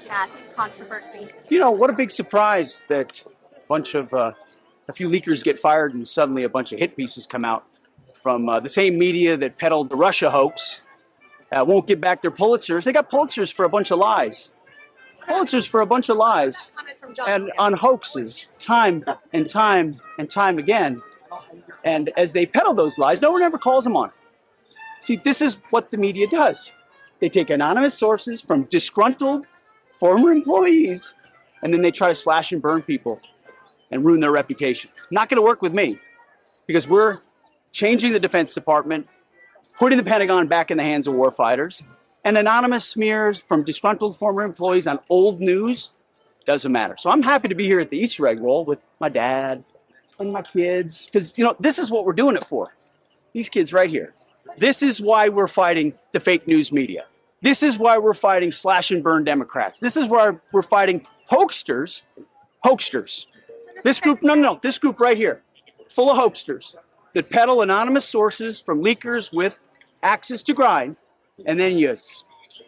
that controversy? You know, what a big surprise that a few leakers get fired and suddenly a bunch of hit pieces come out from the same media that peddled the Russia hoax. Won't get back their Pulitzers. They got Pulitzers for a bunch of lies. Pulitzers for a bunch of lies and on hoaxes, time and time and time again. And as they peddle those lies, no one ever calls them on it. See, this is what the media does. They take anonymous sources from disgruntled former employees, and then they try to slash and burn people and ruin their reputations. Not going to work with me, because we're changing the Defense Department, putting the Pentagon back in the hands of warfighters, and anonymous smears from disgruntled former employees on old news doesn't matter. So I'm happy to be here at the Easter egg roll with my dad and my kids, because, you know, this is what we're doing it for. These kids right here. This is why we're fighting the fake news media. This is why we're fighting slash and burn Democrats. This is why we're fighting hoaxsters. Hoaxsters. This group, no, this group right here, full of hoaxsters that peddle anonymous sources from leakers with axes to grind, and then you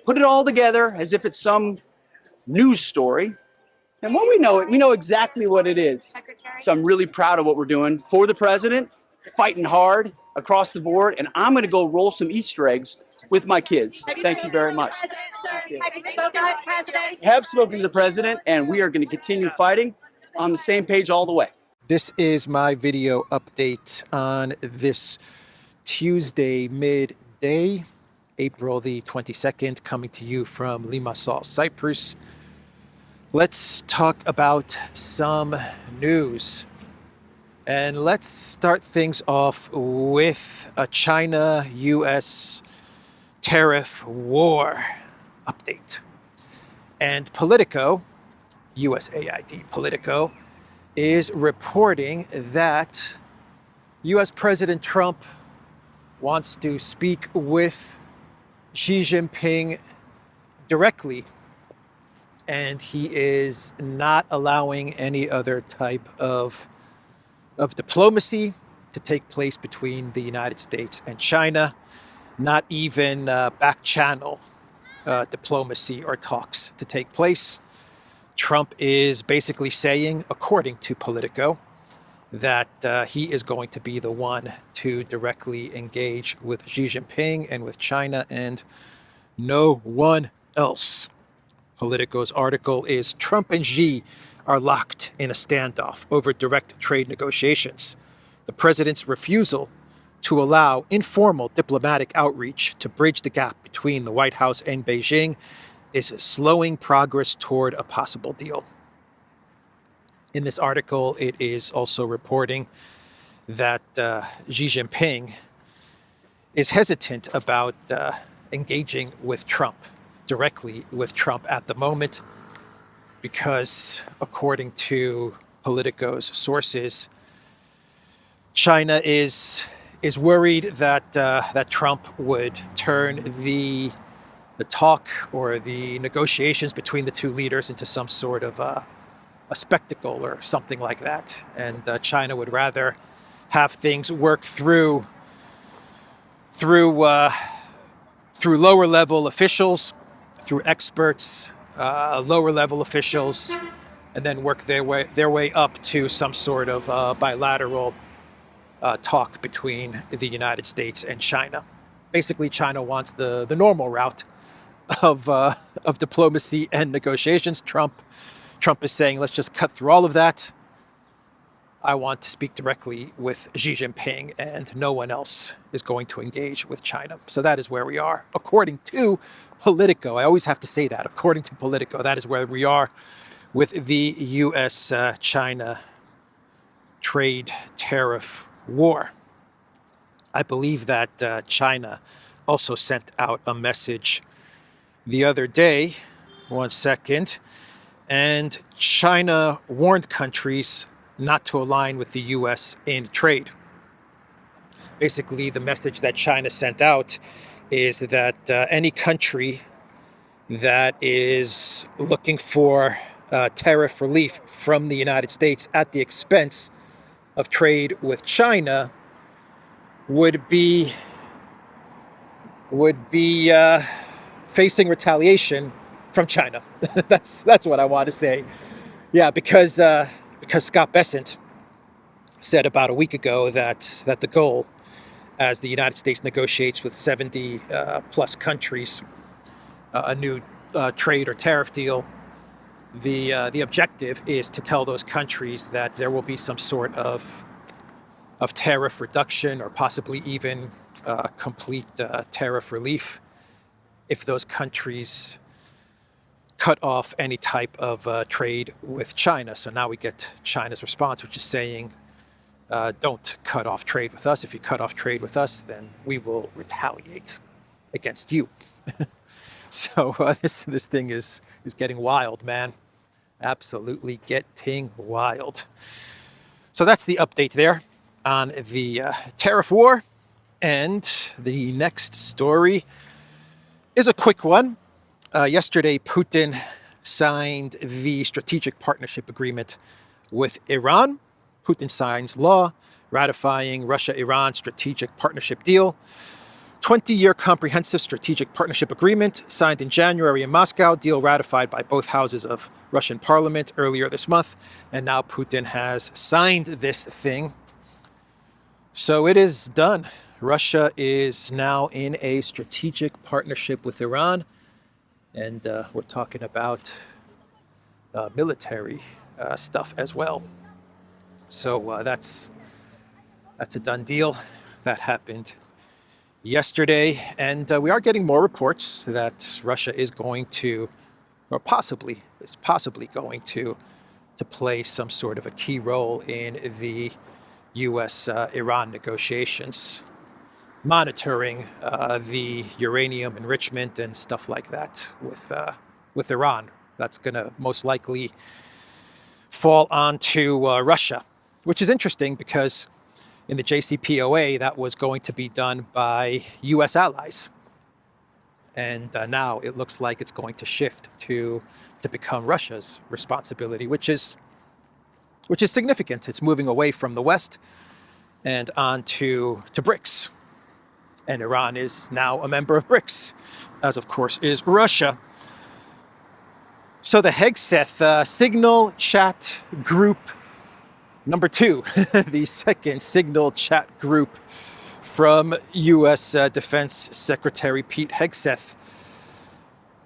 put it all together as if it's some news story. And when we know exactly what it is. So I'm really proud of what we're doing for the president, fighting hard across the board, and I'm going to go roll some Easter eggs with my kids. Thank you very much. Have you spoken to the president? Have spoken to the president, and we are going to continue fighting on the same page all the way. This is my video update on this Tuesday midday, April the 22nd, coming to you from Limassol, Cyprus. Let's talk about some news. And let's start things off with a China-US tariff war update. And Politico, USAID Politico, is reporting that US President Trump wants to speak with Xi Jinping directly, and he is not allowing any other type of diplomacy to take place between the United States and China, not even back channel diplomacy or talks to take place. Trump is basically saying, according to Politico, that he is going to be the one to directly engage with Xi Jinping and with China and no one else. Politico's article is Trump and Xi are locked in a standoff over direct trade negotiations. The president's refusal to allow informal diplomatic outreach to bridge the gap between the White House and Beijing is slowing progress toward a possible deal. In this article, it is also reporting that Xi Jinping is hesitant about engaging with Trump, directly with Trump at the moment, because according to Politico's sources, China is worried that that Trump would turn the talk or the negotiations between the two leaders into some sort of a spectacle or something like that, and China would rather have things work through lower level officials, through experts, lower level officials, and then work their way up to some sort of bilateral talk between the United States and China. Basically, China wants the normal route of diplomacy and negotiations. Trump is saying, let's just cut through all of that. I want to speak directly with Xi Jinping, and no one else is going to engage with China. So that is where we are, according to Politico. I always have to say that. According to Politico, that is where we are with the U.S.-China trade tariff war. I believe that China also sent out a message the other day, one second, and China warned countries not to align with the U.S. in trade. Basically, the message that China sent out is that any country that is looking for tariff relief from the United States at the expense of trade with China would be facing retaliation from China. That's what I want to say. Yeah, because Scott Bessent said about a week ago that the goal, as the United States negotiates with 70 plus countries a new trade or tariff deal, the objective is to tell those countries that there will be some sort of tariff reduction or possibly even complete tariff relief if those countries cut off any type of trade with China. So now we get China's response, which is saying, don't cut off trade with us. If you cut off trade with us, then we will retaliate against you. So this thing is getting wild, man. Absolutely getting wild. So that's the update there on the tariff war. And the next story is a quick one. Yesterday, Putin signed the strategic partnership agreement with Iran. Putin signs law ratifying Russia-Iran strategic partnership deal. 20-year comprehensive strategic partnership agreement signed in January in Moscow, deal ratified by both houses of Russian parliament earlier this month. And now Putin has signed this thing. So it is done. Russia is now in a strategic partnership with Iran. And we're talking about military stuff as well. So that's a done deal. That happened yesterday, and we are getting more reports that Russia is going to, or is possibly going to play some sort of a key role in the U.S.-Iran negotiations, monitoring the uranium enrichment and stuff like that with Iran. That's going to most likely fall onto Russia, which is interesting because in the JCPOA, that was going to be done by U.S. allies. And now it looks like it's going to shift to become Russia's responsibility, which is significant. It's moving away from the West and on to BRICS. And Iran is now a member of BRICS, as of course is Russia. So the Hegseth Signal Chat Group number 2, the second Signal Chat Group from U.S. Defense Secretary Pete Hegseth.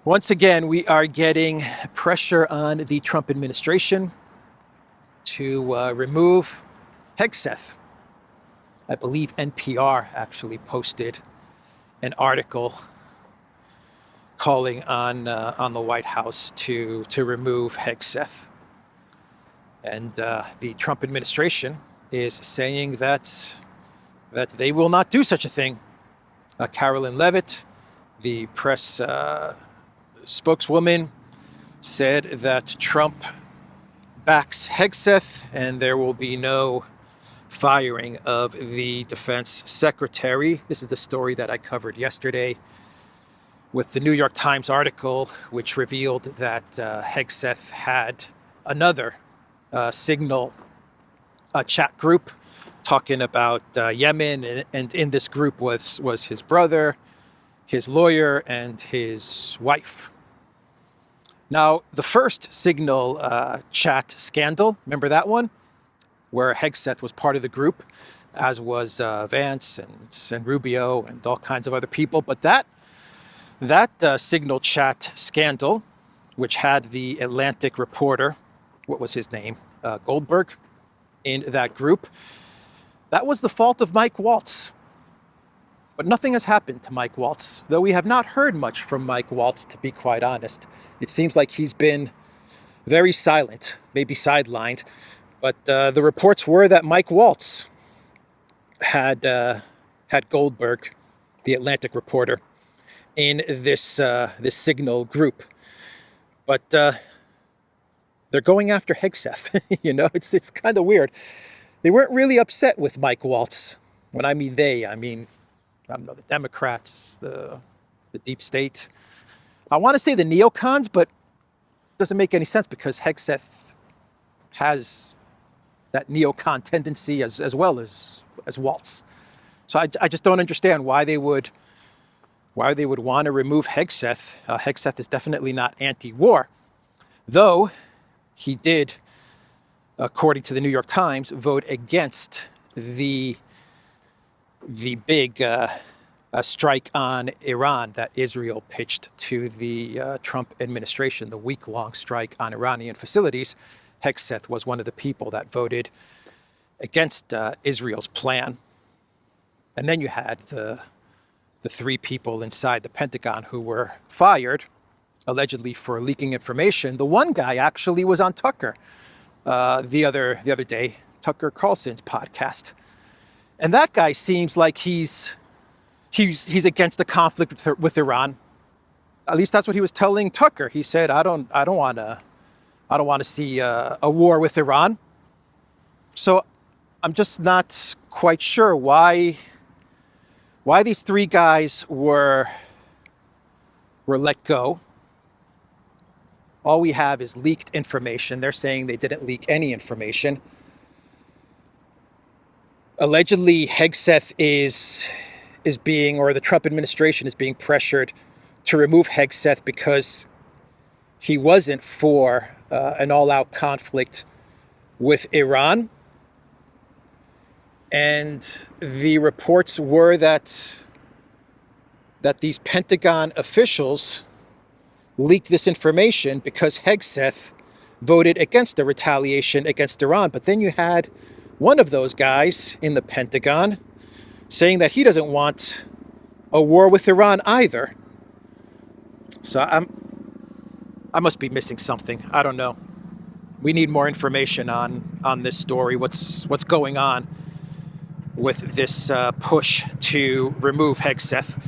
Once again, we are getting pressure on the Trump administration to remove Hegseth. I believe NPR actually posted an article calling on the White House to remove Hegseth. And the Trump administration is saying that they will not do such a thing. Carolyn Levitt, the press spokeswoman, said that Trump backs Hegseth and there will be no firing of the defense secretary. This is the story that I covered yesterday with the New York Times article, which revealed that Hegseth had another Signal chat group talking about Yemen, and in this group was his brother, his lawyer, and his wife. Now, the first Signal chat scandal, remember that one? Where Hegseth was part of the group, as was Vance and Rubio and all kinds of other people. But that Signal chat scandal, which had the Atlantic reporter, what was his name, Goldberg, in that group, that was the fault of Mike Waltz. But nothing has happened to Mike Waltz, though we have not heard much from Mike Waltz, to be quite honest. It seems like he's been very silent, maybe sidelined. But the reports were that Mike Waltz had Goldberg, the Atlantic reporter, in this Signal group. But they're going after Hegseth. You know, it's kind of weird. They weren't really upset with Mike Waltz. When I mean they, I mean, I don't know, the Democrats, the deep state. I want to say the neocons, but it doesn't make any sense because Hegseth has that neocon tendency as well as Waltz. So I just don't understand why they would why they would want to remove Hegseth. Hegseth is definitely not anti-war, though he did, according to the New York Times, vote against the big strike on Iran that Israel pitched to the Trump administration, the week-long strike on Iranian facilities. Hegseth was one of the people that voted against Israel's plan. And then you had the three people inside the Pentagon who were fired, allegedly for leaking information. The one guy actually was on Tucker the other day, Tucker Carlson's podcast. And that guy seems like he's against the conflict with Iran. At least that's what he was telling Tucker. He said, I don't want to see a war with Iran. So I'm just not quite sure why these three guys were let go. All we have is leaked information. They're saying they didn't leak any information. Allegedly, Hegseth is being, or the Trump administration is being pressured to remove Hegseth because he wasn't for an all-out conflict with Iran. And the reports were that these Pentagon officials leaked this information because Hegseth voted against the retaliation against Iran. But then you had one of those guys in the Pentagon saying that he doesn't want a war with Iran either. So I must be missing something. I don't know. We need more information on this story. What's going on with this push to remove Hegseth?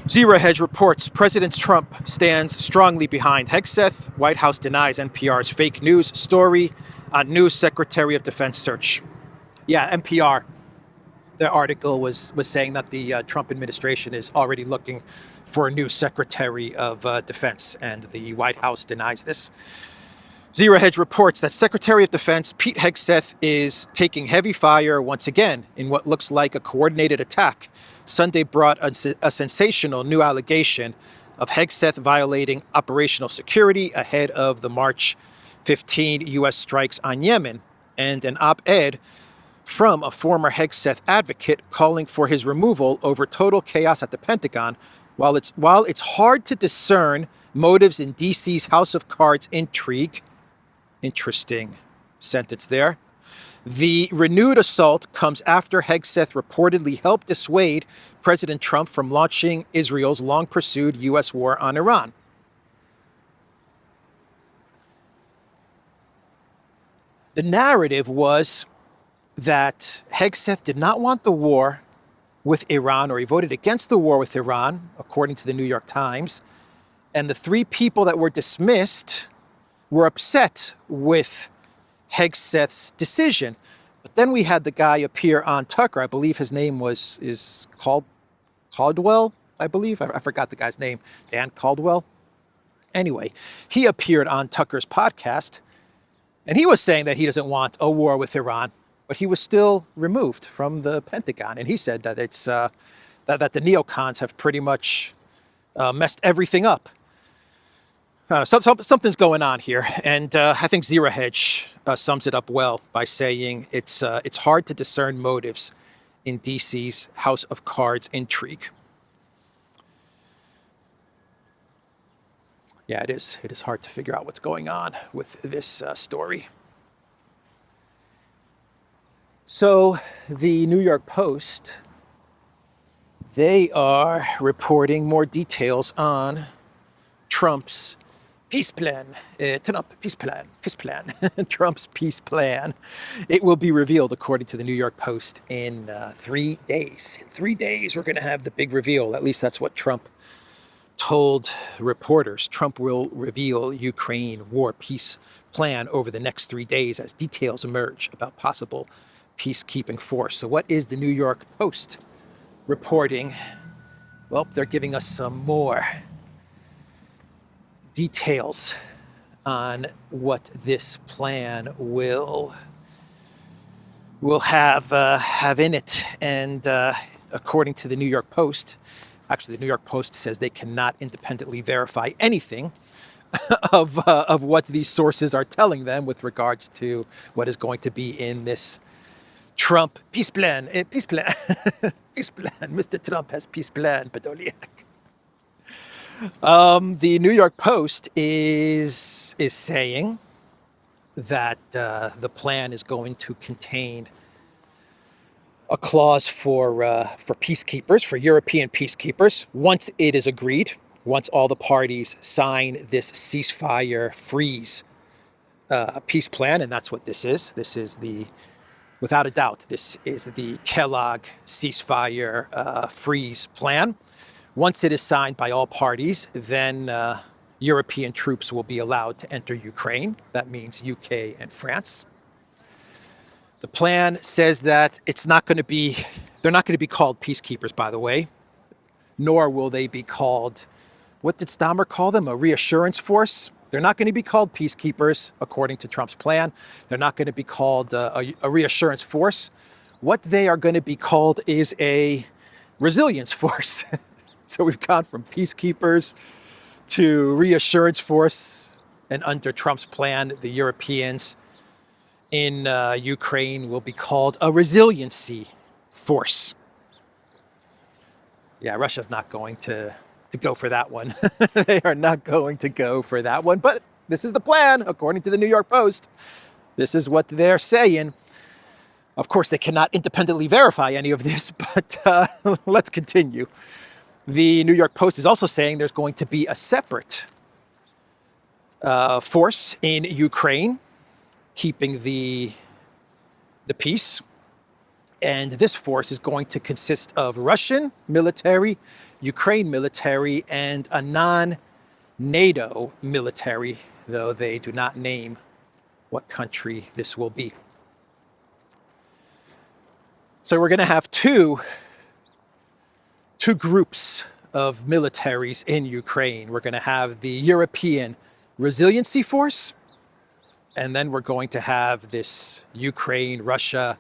Zero Hedge reports President Trump stands strongly behind Hegseth. White House denies NPR's fake news story on new Secretary of Defense search. Yeah, NPR, their article was saying that the Trump administration is already looking for a new Secretary of Defense, and the White House denies this. Zero Hedge reports that Secretary of Defense Pete Hegseth is taking heavy fire once again in what looks like a coordinated attack. Sunday brought a sensational new allegation of Hegseth violating operational security ahead of the March 15 U.S. strikes on Yemen, and an op-ed from a former Hegseth advocate calling for his removal over total chaos at the Pentagon. While it's hard to discern motives in DC's House of Cards intrigue, interesting sentence there, the renewed assault comes after Hegseth reportedly helped dissuade President Trump from launching Israel's long-pursued U.S. war on Iran. The narrative was that Hegseth did not want the war with Iran, or he voted against the war with Iran, according to the New York Times. And the three people that were dismissed were upset with Hegseth's decision. But then we had the guy appear on Tucker. I believe his name is Caldwell, I believe. I forgot the guy's name. Dan Caldwell. Anyway, he appeared on Tucker's podcast, and he was saying that he doesn't want a war with Iran, but he was still removed from the Pentagon. And he said that it's that the neocons have pretty much messed everything up. Something's going on here, and I think Zero Hedge sums it up well by saying it's hard to discern motives in DC's House of Cards intrigue. Yeah, it is. It is hard to figure out what's going on with this story. So the New York Post, they are reporting more details on Trump's peace plan, Trump's peace plan. It will be revealed, according to the New York Post, in 3 days. In 3 days, we're going to have the big reveal. At least that's what Trump told reporters. Trump will reveal Ukraine war peace plan over the next 3 days as details emerge about possible peacekeeping force. So what is the New York Post reporting? Well, they're giving us some more details on what this plan will have in it. And according to the New York Post, Actually, the New York Post says they cannot independently verify anything of what these sources are telling them with regards to what is going to be in this Trump peace plan. Peace plan. Peace plan. Mr. Trump has peace plan, Podolyak. The New York Post is saying that the plan is going to contain a clause for peacekeepers, for European peacekeepers, once it is agreed, once all the parties sign this ceasefire freeze peace plan, and that's what this is. This is without a doubt, this is the Kellogg ceasefire freeze plan. Once it is signed by all parties, then European troops will be allowed to enter Ukraine. That means UK and France. The plan says that they're not going to be called peacekeepers, by the way, nor will they be called, what did Stammer call them? A reassurance force? They're not going to be called peacekeepers, according to Trump's plan. They're not going to be called a reassurance force. What they are going to be called is a resilience force. So we've gone from peacekeepers to reassurance force, and under Trump's plan, the Europeans in Ukraine will be called a resiliency force. Yeah, Russia's not going to go for that one. They are not going to go for that one. But this is the plan, according to the New York Post. This is what they're saying. Of course, they cannot independently verify any of this, but let's continue. The New York Post is also saying there's going to be a separate force in Ukraine keeping the peace. And this force is going to consist of Russian military, Ukraine military, and a non-NATO military, though they do not name what country this will be. So we're going to have two groups of militaries in Ukraine. We're going to have the European Resiliency Force, and then we're going to have this Ukraine, Russia,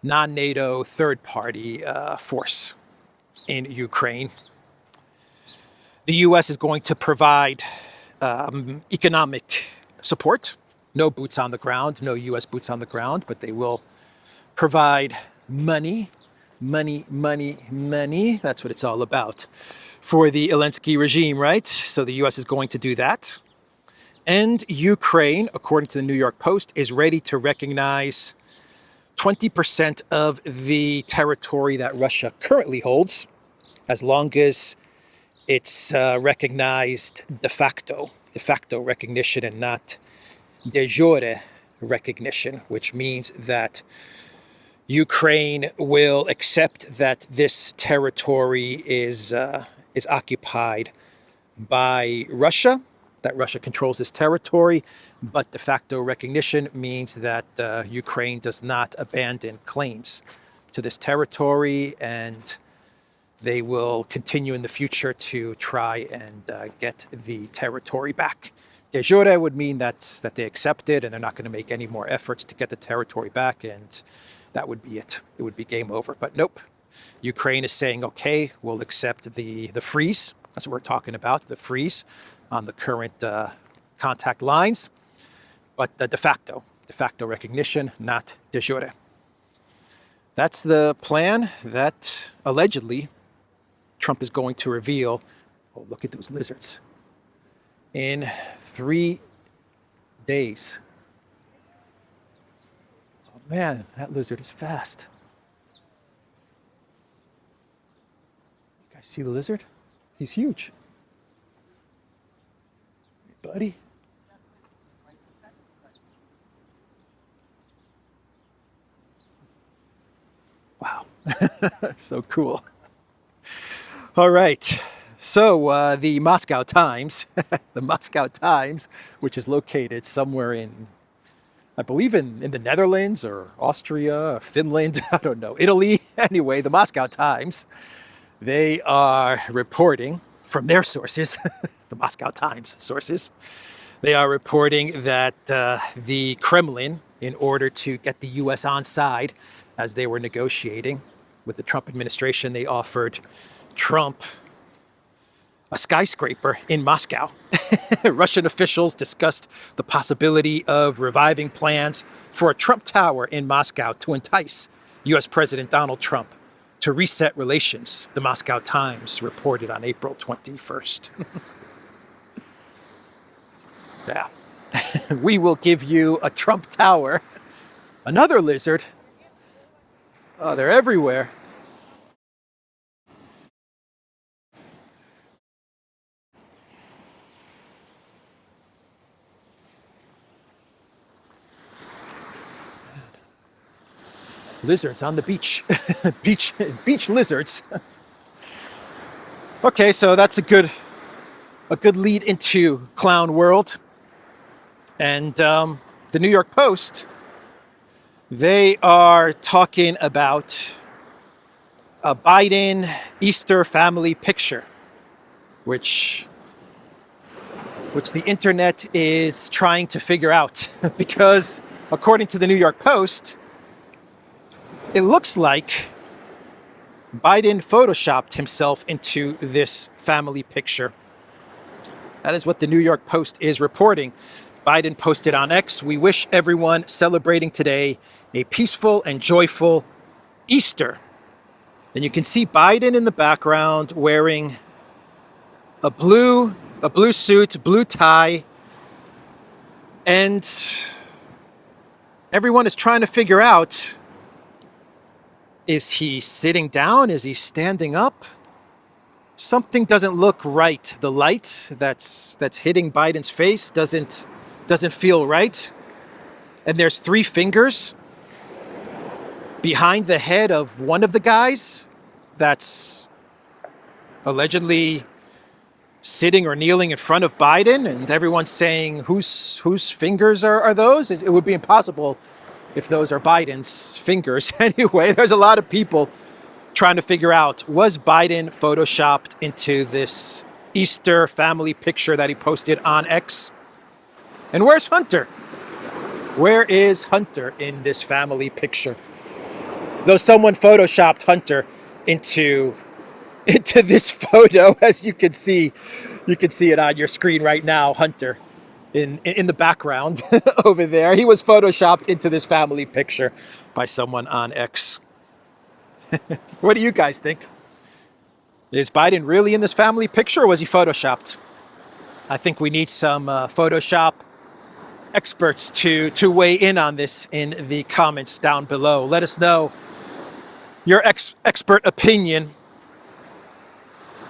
non-NATO third-party force in Ukraine. The U.S. is going to provide economic support. No boots on the ground, no U.S. boots on the ground, but they will provide money. That's what it's all about for the Zelensky regime, right? So the U.S. is going to do that. And Ukraine, according to the New York Post, is ready to recognize 20% of the territory that Russia currently holds, as long as it's recognized de facto recognition and not de jure recognition, which means that Ukraine will accept that this territory is occupied by Russia, that Russia controls this territory, but de facto recognition means that Ukraine does not abandon claims to this territory, and they will continue in the future to try and get the territory back. De jure would mean that they accept it and they're not going to make any more efforts to get the territory back, and that would be it. It would be game over. But nope. Ukraine is saying, okay, we'll accept the freeze. That's what we're talking about, the freeze on the current contact lines. But de facto recognition, not de jure. That's the plan that allegedly Trump is going to reveal. Oh, look at those lizards. In 3 days. Oh man, that lizard is fast. You guys see the lizard? He's huge. Hey, buddy. Wow. So cool. All right. So the Moscow Times, which is located somewhere in, I believe in the Netherlands or Austria or Finland, I don't know, Italy. Anyway, the Moscow Times, they are reporting from their sources, the Moscow Times sources, they are reporting that the Kremlin, in order to get the U.S. on side as they were negotiating with the Trump administration, they offered Trump a skyscraper in Moscow. Russian officials discussed the possibility of reviving plans for a Trump Tower in Moscow to entice U.S. President Donald Trump to reset relations, the Moscow Times reported on April 21st. Yeah. We will give you a Trump Tower. Another lizard. Oh, they're everywhere. Lizards on the beach. beach lizards. Okay, so that's a good lead into clown world. And the New York Post, they are talking about a Biden Easter family picture, which the internet is trying to figure out because according to the New York Post, it looks like Biden photoshopped himself into this family picture. That is what the New York Post is reporting. Biden posted on X, "We wish everyone celebrating today a peaceful and joyful Easter." And you can see Biden in the background wearing a blue suit, blue tie, and everyone is trying to figure out, is he sitting down? Is he standing up? Something doesn't look right. The light that's hitting Biden's face doesn't feel right. And there's 3 fingers behind the head of one of the guys that's allegedly sitting or kneeling in front of Biden, and everyone's saying, whose fingers are those? It would be impossible if those are Biden's fingers. Anyway, there's a lot of people trying to figure out, was Biden photoshopped into this Easter family picture that he posted on X? And where's Hunter? Where is Hunter in this family picture? Though someone photoshopped Hunter into this photo, as you can see it on your screen right now, Hunter in the background over there. He was photoshopped into this family picture by someone on X. What do you guys think? Is Biden really in this family picture, or was he photoshopped? I think we need some Photoshop experts to weigh in on this in the comments down below. Let us know your expert opinion.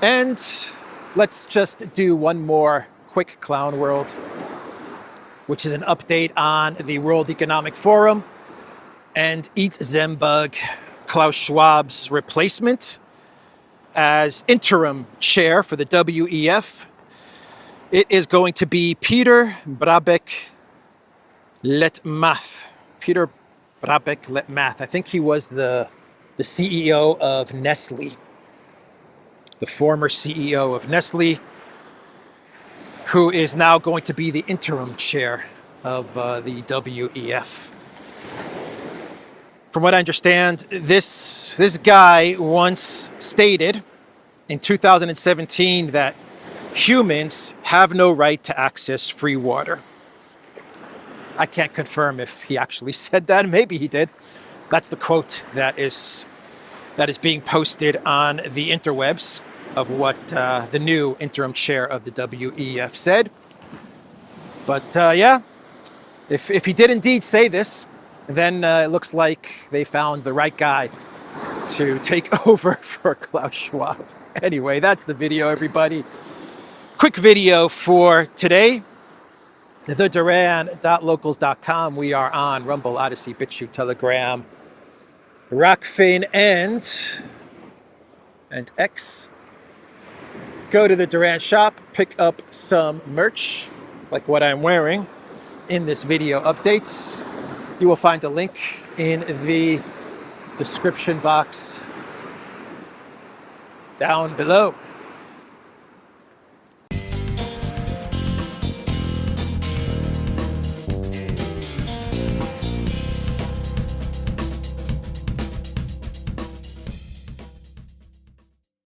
And let's just do one more quick clown world, which is an update on the World Economic Forum and Eat Zembug, Klaus Schwab's replacement as interim chair for the WEF. It is going to be Peter Brabeck-Letmathe. Peter Brabeck-Letmathe. I think he was the CEO of Nestle, the former CEO of Nestle, who is now going to be the interim chair of the WEF. From what I understand, this guy once stated in 2017 that humans have no right to access free water. I can't confirm if he actually said that. Maybe he did. That's the quote that is being posted on the interwebs of what the new interim chair of the WEF said. But yeah, if he did indeed say this, then it looks like they found the right guy to take over for Klaus Schwab. Anyway, that's the video, everybody. Quick video for today. The Duran.locals.com. We are on Rumble, ODYSEE, BitChute, Telegram, Rockfin, and X. Go to the Duran shop, pick up some merch, like what I'm wearing in this video updates. You will find a link in the description box down below.